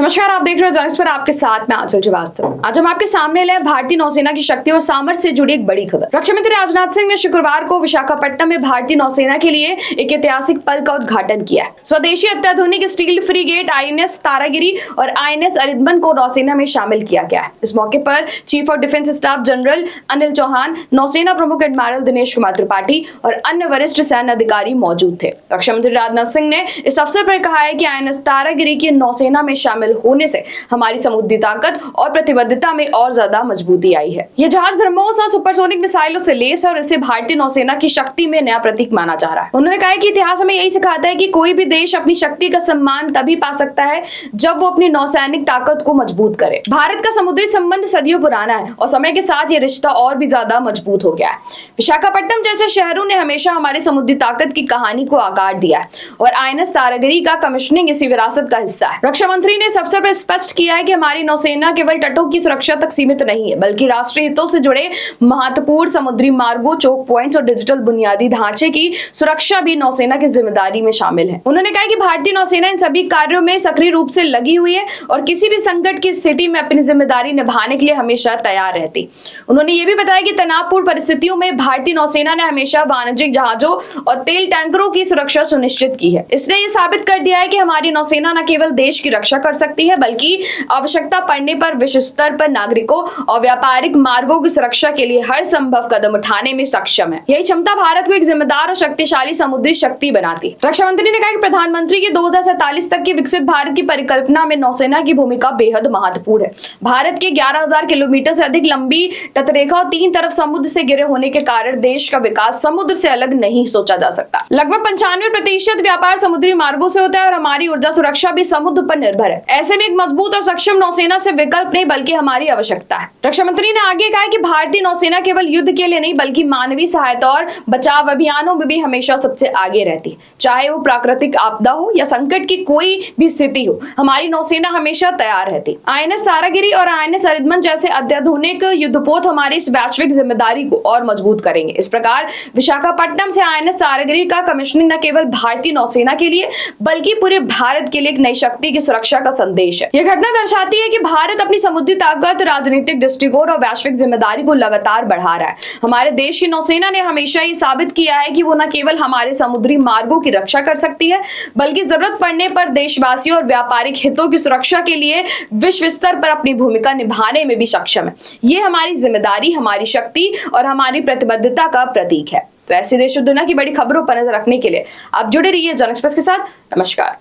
नमस्कार, आप देख रहे हो जनक्स पर, आपके साथ में आंचल श्रीवास्तव। आज हम आपके सामने लाए भारतीय नौसेना की शक्ति और सामर्थ्य से जुड़ी एक बड़ी खबर। रक्षा मंत्री राजनाथ सिंह ने शुक्रवार को विशाखापट्टनम में भारतीय नौसेना के लिए एक ऐतिहासिक पल का उद्घाटन किया। स्वदेशी अत्याधुनिक स्टील फ्रिगेट आईएनएस तारागिरी और आईएनएस अरिदमन को नौसेना में शामिल किया गया है। इस मौके पर chief of defence staff general Anil Chauhan, नौसेना प्रमुख एडमिरल दिनेश कुमार त्रिपाठी और अन्य वरिष्ठ सैन्य अधिकारी मौजूद थे। रक्षा मंत्री राजनाथ सिंह ने इस अवसर पर कहा है कि आईएनएस तारागिरी की नौसेना में शामिल होने से हमारी समुद्री ताकत और प्रतिबद्धता में और ज्यादा मजबूती आई है। यह जहाज ब्रह्मोस और सुपरसोनिक मिसाइलों से लैस है और इसे भारतीय नौसेना की शक्ति में नया प्रतीक माना जा रहा है। उन्होंने कहा कि इतिहास हमें यही सिखाता है कि कोई भी देश अपनी शक्ति का सम्मान तभी पा सकता है जब वो अपनी नौसैनिक ताकत को मजबूत करे। भारत का समुद्री संबंध सदियों पुराना है और समय के साथ ये रिश्ता और भी ज्यादा मजबूत हो गया है। विशाखापट्टनम जैसे शहरों ने हमेशा हमारी समुद्री ताकत की कहानी को आकार दिया है और आईएनएस तारागिरी का कमीशनिंग इसी विरासत का हिस्सा है। रक्षा मंत्री ने सबसे पहले स्पष्ट किया है कि हमारी नौसेना केवल तटों की सुरक्षा तक सीमित नहीं है, बल्कि राष्ट्रीय हितों से जुड़े महत्वपूर्ण समुद्री मार्गों, चोक पॉइंट्स और डिजिटल बुनियादी ढांचे की सुरक्षा भी नौसेना की जिम्मेदारी में शामिल है। उन्होंने कहा कि भारतीय नौसेना इन सभी कार्यों में सक्रिय रूप से लगी हुई है और किसी भी संकट की स्थिति में अपनी जिम्मेदारी निभाने के लिए हमेशा तैयार रहती। उन्होंने ये भी बताया कि तनावपूर्ण परिस्थितियों में भारतीय नौसेना ने हमेशा वाणिज्यिक जहाजों और तेल टैंकरों की सुरक्षा सुनिश्चित की है। इसने ये साबित कर दिया है कि हमारी नौसेना न केवल देश की रक्षा कर सकती है, बल्कि आवश्यकता पड़ने पर विश्व स्तर पर नागरिकों और व्यापारिक मार्गों की सुरक्षा के लिए हर संभव कदम उठाने में सक्षम है। यही क्षमता भारत को एक जिम्मेदार और शक्तिशाली समुद्री शक्ति बनाती। रक्षा मंत्री ने कहा कि प्रधानमंत्री की 2047 तक की विकसित भारत की परिकल्पना में नौसेना की भूमिका बेहद महत्वपूर्ण है। भारत के 11,000 किलोमीटर से अधिक लंबी तटरेखा और 3 तरफ समुद्र से घिरे होने के कारण देश का विकास समुद्र से अलग नहीं सोचा जा सकता। लगभग 95% व्यापार समुद्री मार्गों से होता है और हमारी ऊर्जा सुरक्षा भी समुद्र पर निर्भर है। ऐसे में एक मजबूत और सक्षम नौसेना से विकल्प नहीं, बल्कि हमारी आवश्यकता है। रक्षा मंत्री ने आगे कहा कि भारतीय नौसेना केवल युद्ध के लिए नहीं, बल्कि मानवीय सहायता और बचाव अभियानों में भी हमेशा सबसे आगे रहती। चाहे वो प्राकृतिक आपदा हो या संकट की कोई भी स्थिति हो, हमारी नौसेना हमेशा तैयार रहती। आईएनएस तारागिरी और आईएनएस अरिदमन जैसे अत्याधुनिक युद्धपोत हमारी इस वैश्विक जिम्मेदारी को और मजबूत करेंगे। इस प्रकार विशाखापट्टनम से आईएनएस तारागिरी का कमीशनिंग न केवल भारतीय नौसेना के लिए, बल्कि पूरे भारत के लिए एक नई शक्ति की सुरक्षा का संदेश है। यह घटना दर्शाती है कि भारत अपनी समुद्री ताकत, राजनीतिक दृष्टिकोण और वैश्विक जिम्मेदारी को लगातार बढ़ा रहा है। हमारे देश की नौसेना ने हमेशा ये साबित किया है कि वो न केवल हमारे समुद्री मार्गों की रक्षा कर सकती है, बल्कि जरूरत पड़ने पर देशवासियों और व्यापारिक हितों की सुरक्षा के लिए विश्व स्तर पर अपनी भूमिका निभाने में भी सक्षम है। ये हमारी जिम्मेदारी, हमारी शक्ति और हमारी प्रतिबद्धता का प्रतीक है। तो ऐसी देश और दुनिया की बड़ी खबरों पर नजर रखने के लिए आप जुड़े रहिए जनएक्सप्रेस के साथ। नमस्कार।